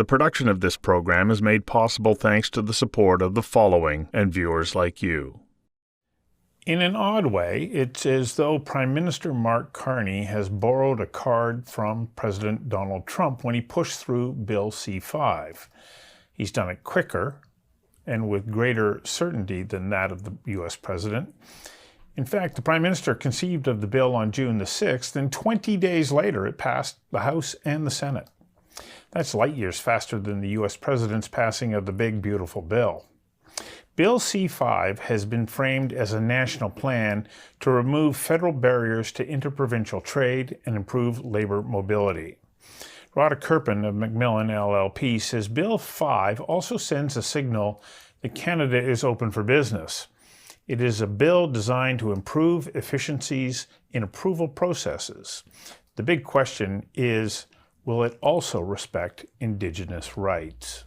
The production of this program is made possible thanks to the support of the following and viewers like you. In an odd way, it's as though Prime Minister Mark Carney has borrowed a card from President Donald Trump when he pushed through Bill C-5. He's done it quicker and with greater certainty than that of the U.S. President. In fact, the Prime Minister conceived of the bill on June the 6th, and 20 days later it passed the House and the Senate. That's light years faster than the U.S. President's passing of the big, beautiful bill. Bill C-5 has been framed as a national plan to remove federal barriers to interprovincial trade and improve labor mobility. Radha Curpen of McMillan LLP says Bill 5 also sends a signal that Canada is open for business. It is a bill designed to improve efficiencies in approval processes. The big question is, will it also respect Indigenous rights?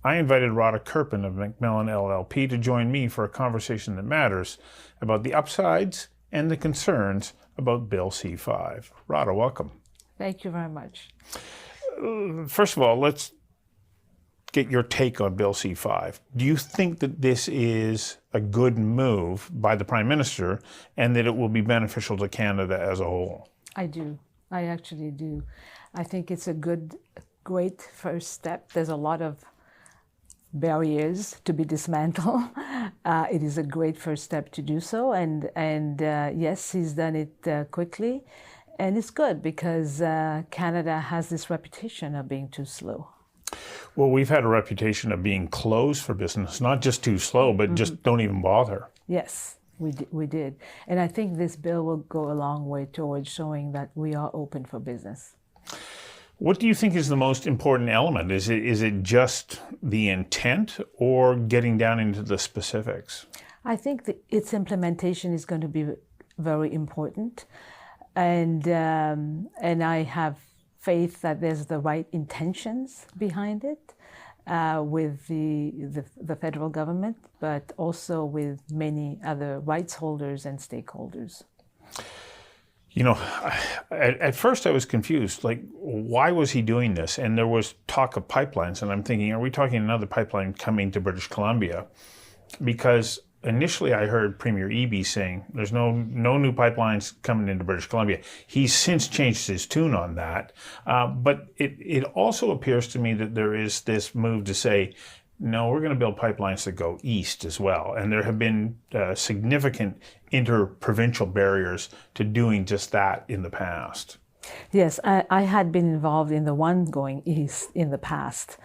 I invited Radha Curpen of McMillan LLP to join me for a conversation that matters about the upsides and the concerns about Bill C-5. Radha, welcome. Thank you very much. First of all, let's get your take on Bill C-5. Do you think that this is a good move by the Prime Minister and that it will be beneficial to Canada as a whole? I do. I actually do. I think it's a great first step. There's a lot of barriers to be dismantled. It is a great first step to do so. And yes, he's done it quickly. And it's good because Canada has this reputation of being too slow. Well, we've had a reputation of being closed for business, not just too slow, but just don't even bother. Yes, we did. And I think this bill will go a long way towards showing that we are open for business. What do you think is the most important element? Is it just the intent or getting down into the specifics? I think its implementation is going to be very important. And I have faith that there's the right intentions behind it with the federal government, but also with many other rights holders and stakeholders. You know, at first I was confused, like, why was he doing this? And there was talk of pipelines, and I'm thinking, are we talking another pipeline coming to British Columbia? Because initially I heard Premier Eby saying there's no new pipelines coming into British Columbia. He's since changed his tune on that. But it also appears to me that there is this move to say, no, we're going to build pipelines that go east as well. And there have been significant interprovincial barriers to doing just that in the past. Yes, I had been involved in the one going east in the past.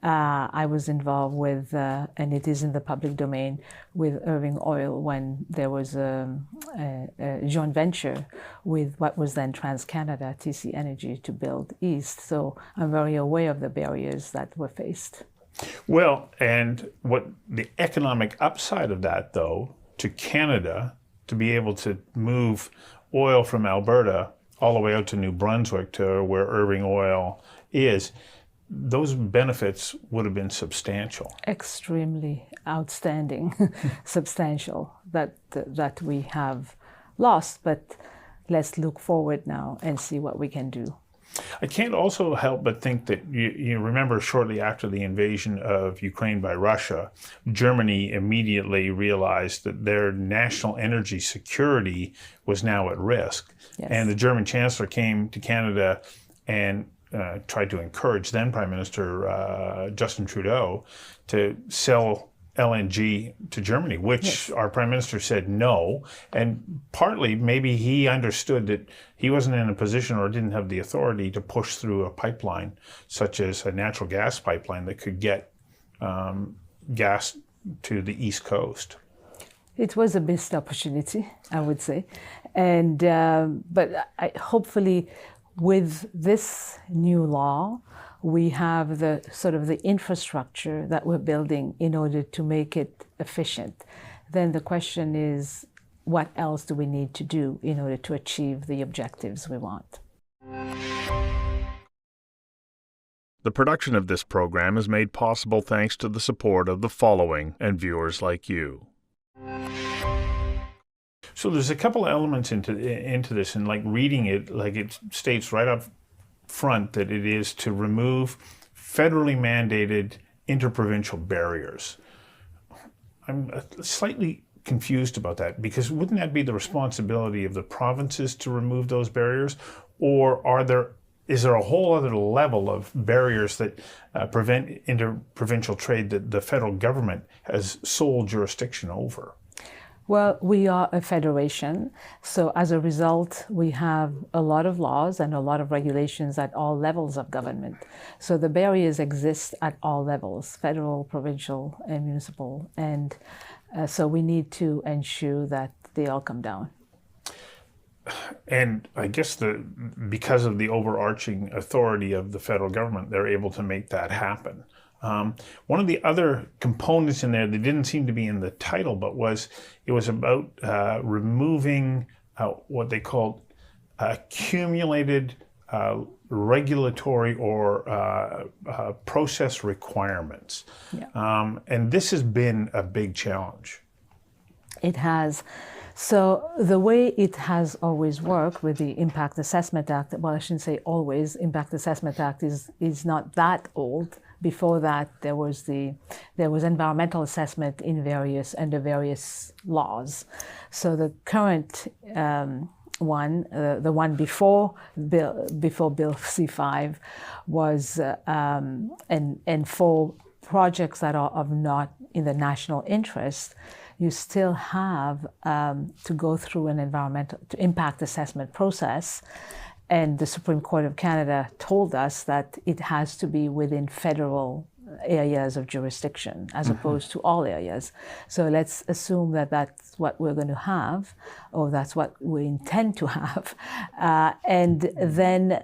I was involved with, and it is in the public domain, with Irving Oil when there was a joint venture with what was then TransCanada, TC Energy, to build east. So I'm very aware of the barriers that were faced. Well, and what the economic upside of that, though, to Canada, to be able to move oil from Alberta all the way out to New Brunswick to where Irving Oil is, those benefits would have been substantial. Extremely outstanding, substantial, that we have lost. But let's look forward now and see what we can do. I can't also help but think that you remember shortly after the invasion of Ukraine by Russia, Germany immediately realized that their national energy security was now at risk. Yes. And the German Chancellor came to Canada and tried to encourage then Prime Minister Justin Trudeau to sell LNG to Germany, which yes. Our Prime Minister said no. And partly maybe he understood that he wasn't in a position or didn't have the authority to push through a pipeline, such as a natural gas pipeline that could get gas to the East Coast. It was a missed opportunity, I would say. And but hopefully with this new law, we have the sort of the infrastructure that we're building in order to make it efficient. Then the question is, what else do we need to do in order to achieve the objectives we want? The production of this program is made possible thanks to the support of the following and viewers like you. So there's a couple elements into this, and like reading it, like it states right up front that it is to remove federally mandated interprovincial barriers. I'm slightly confused about that, because wouldn't that be the responsibility of the provinces to remove those barriers, or is there a whole other level of barriers that prevent interprovincial trade that the federal government has sole jurisdiction over? Well, we are a federation, so as a result, we have a lot of laws and a lot of regulations at all levels of government. So the barriers exist at all levels, federal, provincial, and municipal, and so we need to ensure that they all come down. And I guess because of the overarching authority of the federal government, they're able to make that happen. One of the other components in there that didn't seem to be in the title, but it was about removing what they called accumulated regulatory or process requirements. Yeah. And this has been a big challenge. It has. So the way it has always worked with the Impact Assessment Act, well, I shouldn't say always, Impact Assessment Act is not that old. Before that, there was environmental assessment under various laws. So the current one, the one before Bill C-5, was and for projects that are of not in the national interest, you still have to go through an environmental impact assessment process. And the Supreme Court of Canada told us that it has to be within federal areas of jurisdiction as opposed to all areas. So let's assume that that's what we're going to have, or that's what we intend to have. And then,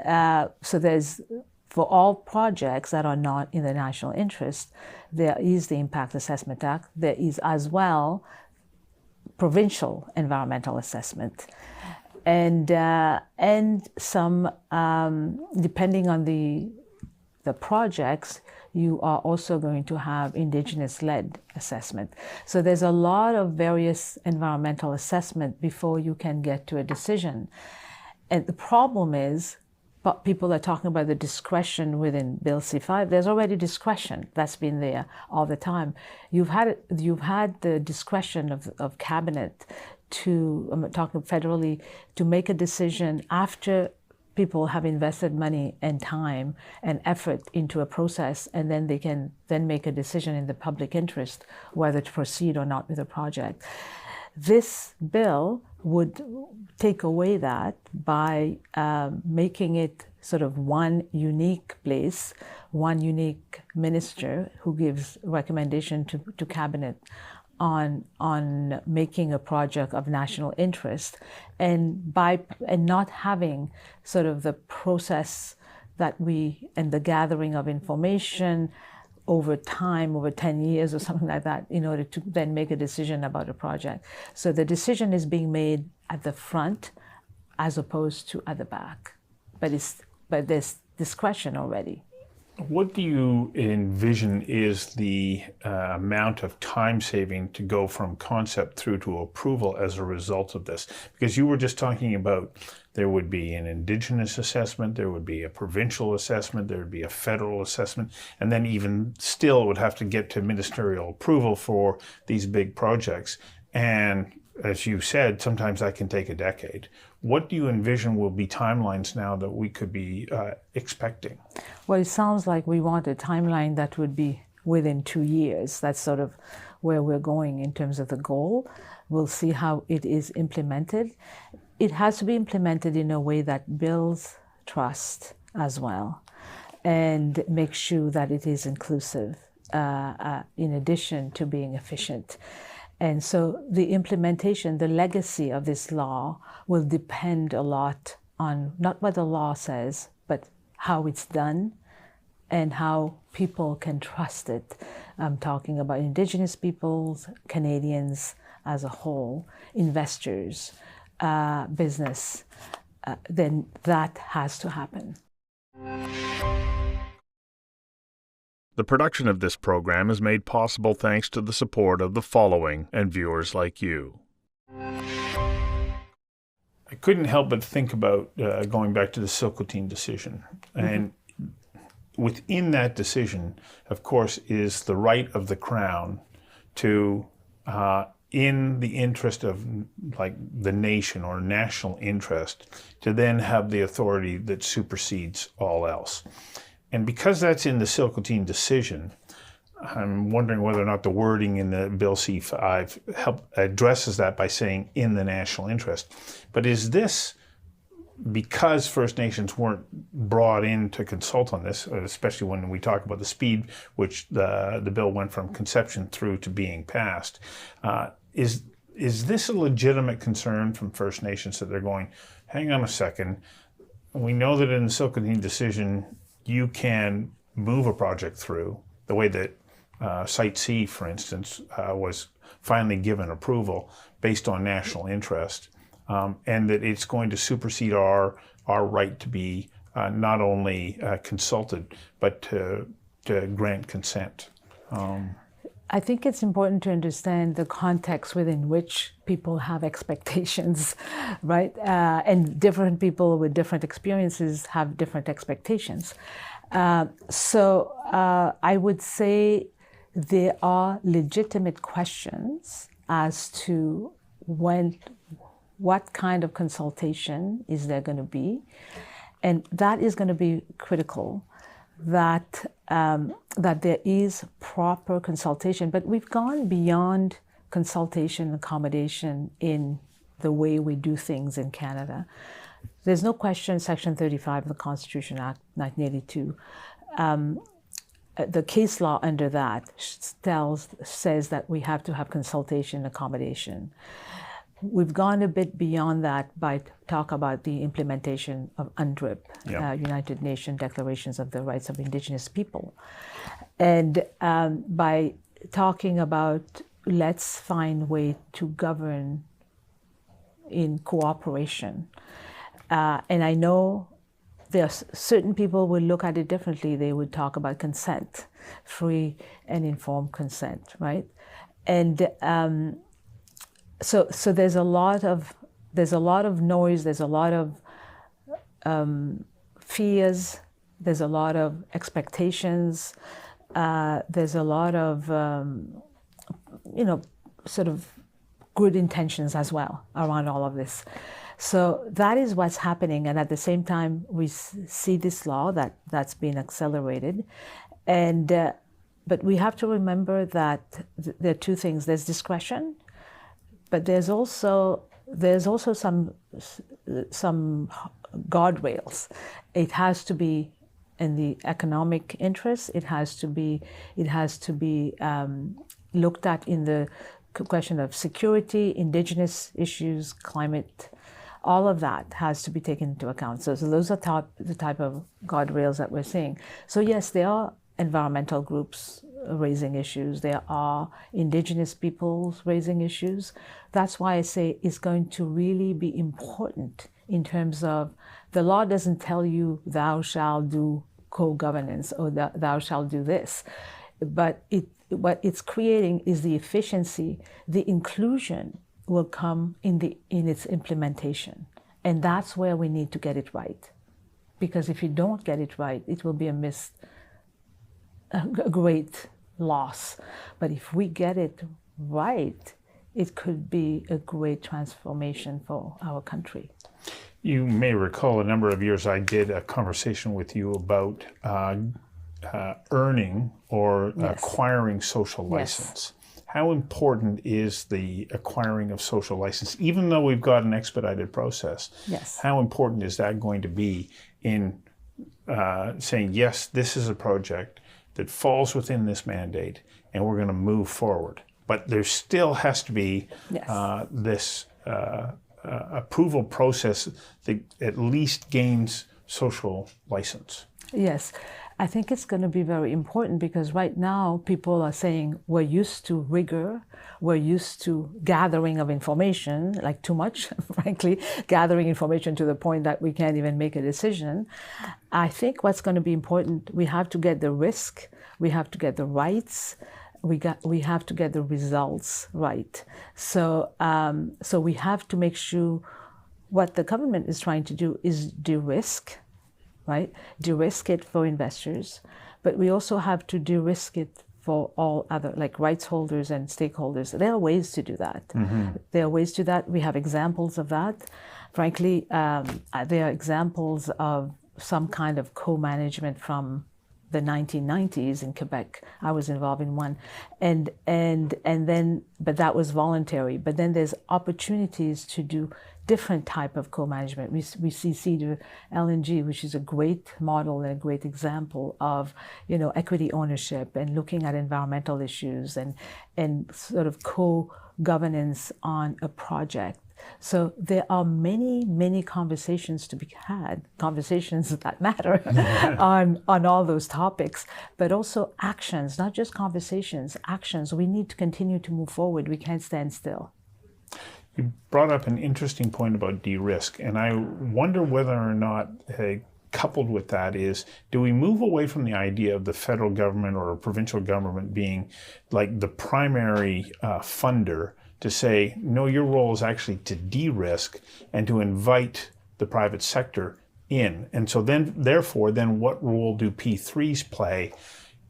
so there's, for all projects that are not in the national interest, there is the Impact Assessment Act. There is as well provincial environmental assessment. And some, depending on the projects, you are also going to have indigenous-led assessment. So there's a lot of various environmental assessment before you can get to a decision. And the problem is, but people are talking about the discretion within Bill C-5. There's already discretion that's been there all the time. You've had the discretion of cabinet to, I'm talking federally, to make a decision after people have invested money and time and effort into a process, and then they can then make a decision in the public interest whether to proceed or not with a project. This bill would take away that by making it sort of one unique place, one unique minister who gives recommendation to cabinet on making a project of national interest, and not having sort of the process and the gathering of information over time, over 10 years or something like that, in order to then make a decision about a project. So the decision is being made at the front as opposed to at the back, but there's discretion already. What do you envision is the amount of time saving to go from concept through to approval as a result of this? Because you were just talking about there would be an indigenous assessment, there would be a provincial assessment, there would be a federal assessment, and then even still would have to get to ministerial approval for these big projects. And as you said, sometimes that can take a decade. What do you envision will be timelines now that we could be expecting? Well, it sounds like we want a timeline that would be within 2 years. That's sort of where we're going in terms of the goal. We'll see how it is implemented. It has to be implemented in a way that builds trust as well and make sure that it is inclusive in addition to being efficient. And so the implementation, the legacy of this law will depend a lot on not what the law says, but how it's done and how people can trust it. I'm talking about Indigenous peoples, Canadians as a whole, investors, business. Then that has to happen. The production of this program is made possible thanks to the support of the following and viewers like you. I couldn't help but think about going back to the Silcotin decision. And within that decision, of course, is the right of the Crown to, in the interest of like the nation or national interest, to then have the authority that supersedes all else. And because that's in the Silcoteen decision, I'm wondering whether or not the wording in the Bill C5 addresses that by saying in the national interest. But is this because First Nations weren't brought in to consult on this, especially when we talk about the speed which the bill went from conception through to being passed, is this a legitimate concern from First Nations that they're going, hang on a second, we know that in the Silcoteen decision you can move a project through the way that Site C, for instance, was finally given approval based on national interest, and that it's going to supersede our right to be not only consulted, but to grant consent. I think it's important to understand the context within which people have expectations, right? And different people with different experiences have different expectations. So I would say there are legitimate questions as to what kind of consultation is there going to be, and that is going to be critical. That there is proper consultation, but we've gone beyond consultation accommodation in the way we do things in Canada. There's no question Section 35 of the Constitution Act 1982, the case law under that says that we have to have consultation accommodation. We've gone a bit beyond that by talk about the implementation of UNDRIP, United Nations Declarations of the Rights of Indigenous People. And by talking about let's find a way to govern in cooperation. And I know there are certain people will look at it differently. They would talk about consent, free and informed consent, right? And So there's a lot of noise. There's a lot of fears. There's a lot of expectations. There's a lot of sort of good intentions as well around all of this. So that is what's happening, and at the same time, we see this law that's been accelerated, and but we have to remember that there are two things: there's discretion. But there's also some guardrails. It has to be in the economic interest. It has to be looked at in the question of security, indigenous issues, climate. All of that has to be taken into account. So those are the type of guardrails that we're seeing. So yes, there are environmental groups raising issues. There are indigenous peoples raising issues. That's why I say it's going to really be important in terms of the law doesn't tell you thou shalt do co-governance or thou shalt do this, but what it's creating is the efficiency. The inclusion will come in its implementation, and that's where we need to get it right. Because if you don't get it right, it will be a great loss. But if we get it right, it could be a great transformation for our country. You may recall a number of years I did a conversation with you about earning or acquiring social license. Yes. How important is the acquiring of social license, even though we've got an expedited process? Yes. How important is that going to be in saying, yes, this is a project that falls within this mandate, and we're going to move forward. But there still has to be this approval process that at least gains social license. Yes, I think it's going to be very important because right now people are saying we're used to rigor, we're used to gathering of information, like too much, frankly, gathering information to the point that we can't even make a decision. I think what's going to be important, we have to get the risk, we have to get the rights, we have to get the results right. So we have to make sure what the government is trying to do is de-risk right? De-risk it for investors, but we also have to de-risk it for all other, like rights holders and stakeholders. There are ways to do that. There are ways to that. We have examples of that. Frankly, there are examples of some kind of co-management from the 1990s in Quebec. I was involved in one, and then, but that was voluntary. But then there's opportunities to do different type of co-management. We see Cedar LNG, which is a great model and a great example of, you know, equity ownership and looking at environmental issues and sort of co-governance on a project. So there are many conversations to be had, conversations that matter on all those topics, but also actions, not just conversations, actions. We need to continue to move forward. We can't stand still. You brought up an interesting point about de-risk, and I wonder whether or not, coupled with that is, do we move away from the idea of the federal government or a provincial government being like the primary funder, to say, no, your role is actually to de-risk and to invite the private sector in. And so then, therefore, then what role do P3s play?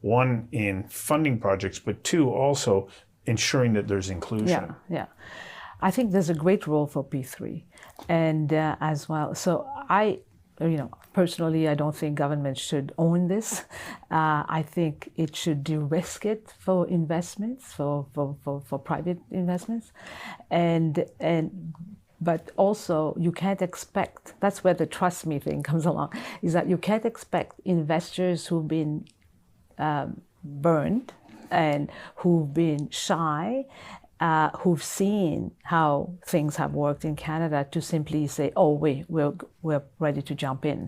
One, in funding projects, but two, also ensuring that there's inclusion. Yeah. I think there's a great role for P3 and as well. So personally, I don't think government should own this. I think it should de-risk it for investments, for private investments, but also you can't expect. That's where the trust me thing comes along. Is that you can't expect investors who've been burned and who've been shy, who've seen how things have worked in Canada, to simply say, "Oh, we're ready to jump in."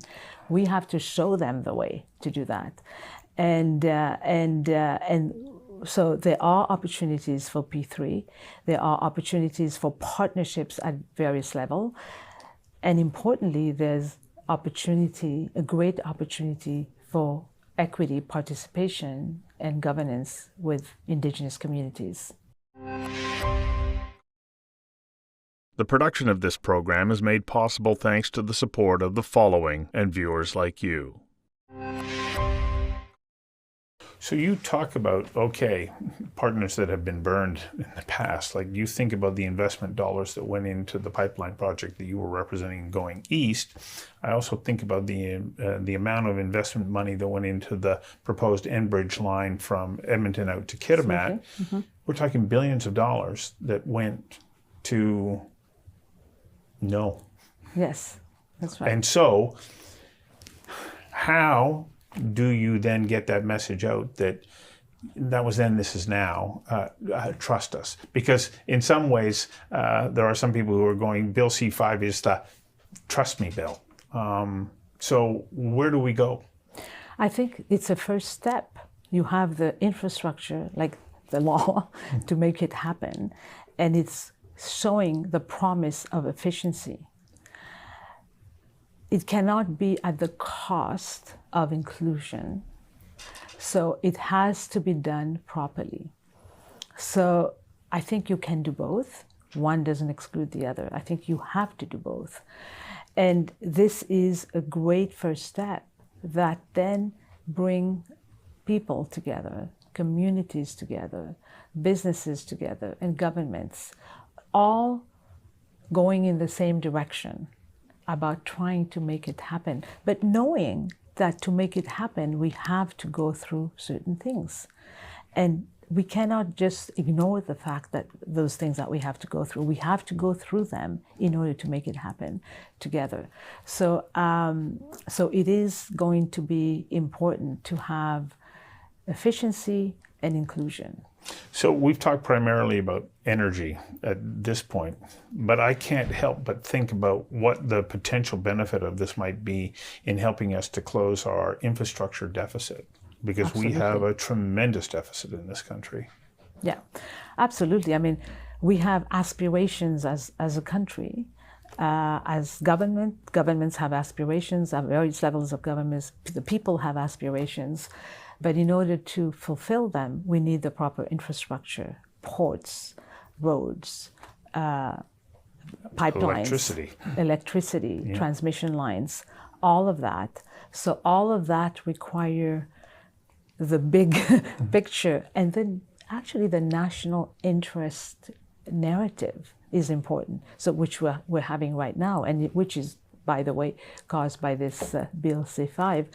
We have to show them the way to do that, and so there are opportunities for P3. There are opportunities for partnerships at various levels, and importantly, there's a great opportunity for equity participation and governance with Indigenous communities. The production of this program is made possible thanks to the support of the following and viewers like you. So you talk about, partners that have been burned in the past. Like, you think about the investment dollars that went into the pipeline project that you were representing going east. I also think about the amount of investment money that went into the proposed Enbridge line from Edmonton out to Kitimat. Mm-hmm. We're talking billions of dollars that went to no. Yes, that's right. And so how do you then get that message out that was then, this is now, trust us? Because in some ways, there are some people who are going, Bill C5 is the trust me bill. So where do we go? I think it's a first step. You have the infrastructure, like the law, to make it happen. And it's showing the promise of efficiency. It cannot be at the cost of inclusion. So it has to be done properly. So I think you can do both. One doesn't exclude the other. I think you have to do both. And this is a great first step that then bring people together, communities together, businesses together, and governments, all going in the same direction about trying to make it happen, but knowing that to make it happen, we have to go through certain things. And we cannot just ignore the fact that those things that we have to go through, we have to go through them in order to make it happen together. So, so it is going to be important to have efficiency and inclusion. So we've talked primarily about energy at this point, but I can't help but think about what the potential benefit of this might be in helping us to close our infrastructure deficit, because Absolutely. We have a tremendous deficit in this country. Yeah, absolutely. I mean, we have aspirations as a country. As governments have aspirations at various levels of governments. The people have aspirations. But in order to fulfill them, we need the proper infrastructure, ports, roads, pipelines, electricity, transmission lines. all of that. So all of that require the big picture, and then actually the national interest narrative is important. So which we're having right now, and which is, by the way, caused by this Bill C-5.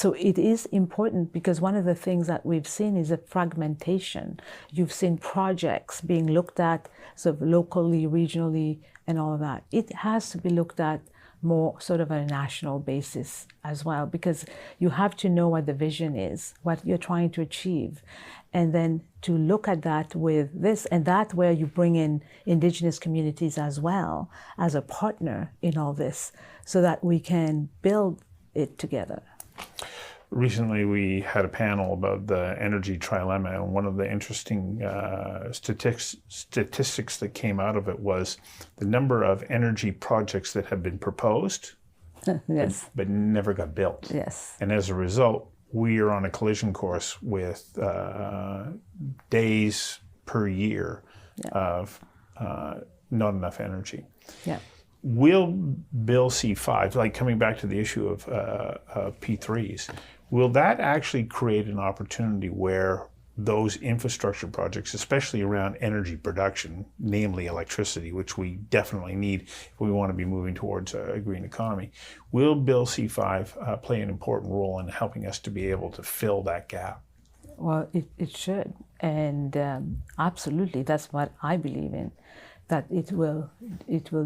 So it is important, because one of the things that we've seen is a fragmentation. You've seen projects being looked at sort of locally, regionally, and all of that. It has to be looked at more sort of on a national basis as well, because you have to know what the vision is, what you're trying to achieve, and then to look at that with this, and that where you bring in indigenous communities as well as a partner in all this, so that we can build it together. Recently, we had a panel about the energy trilemma, and one of the interesting statistics that came out of it was the number of energy projects that have been proposed, Yes. but never got built. Yes. And as a result, we are on a collision course with days per year of not enough energy. Yeah. Will Bill C-5, like coming back to the issue of P3s, will that actually create an opportunity where those infrastructure projects, especially around energy production, namely electricity, which we definitely need if we want to be moving towards a green economy, will Bill C-5 play an important role in helping us to be able to fill that gap? Well, it should, and absolutely, that's what I believe in. That it will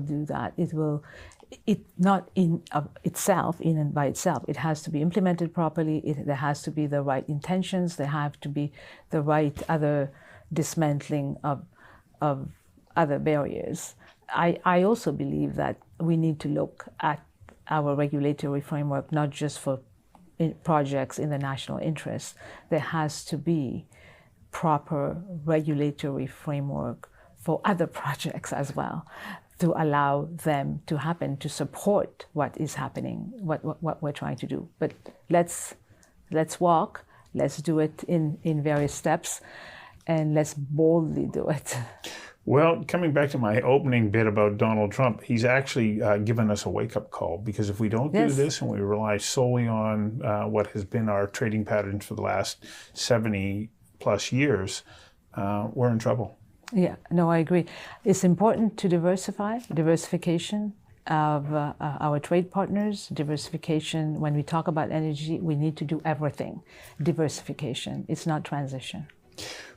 do that. It not in itself, in and by itself. It has to be implemented properly. There has to be the right intentions. There have to be the right other dismantling of other barriers. I also believe that we need to look at our regulatory framework, not just for projects in the national interest. There has to be proper regulatory framework for other projects as well, to allow them to happen, to support what is happening, what we're trying to do. But let's walk, let's do it in various steps, and let's boldly do it. Well, coming back to my opening bit about Donald Trump, he's actually given us a wake-up call, because if we don't do this and we rely solely on what has been our trading patterns for the last 70 plus years, we're in trouble. Yeah, no, I agree. It's important to diversification of our trade partners, diversification. When we talk about energy, we need to do everything. Diversification, it's not transition.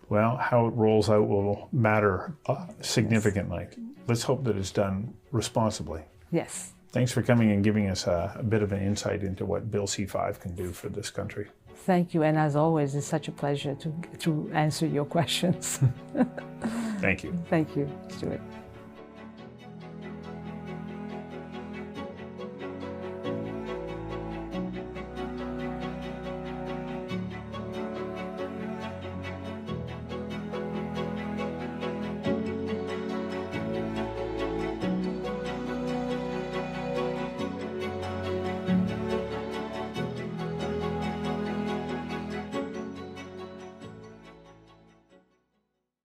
Well, how it rolls out will matter significantly. Yes. Let's hope that it's done responsibly. Yes. Thanks for coming and giving us a bit of an insight into what Bill C-5 can do for this country. Thank you, and as always, it's such a pleasure to answer your questions. Thank you. Thank you, Stuart.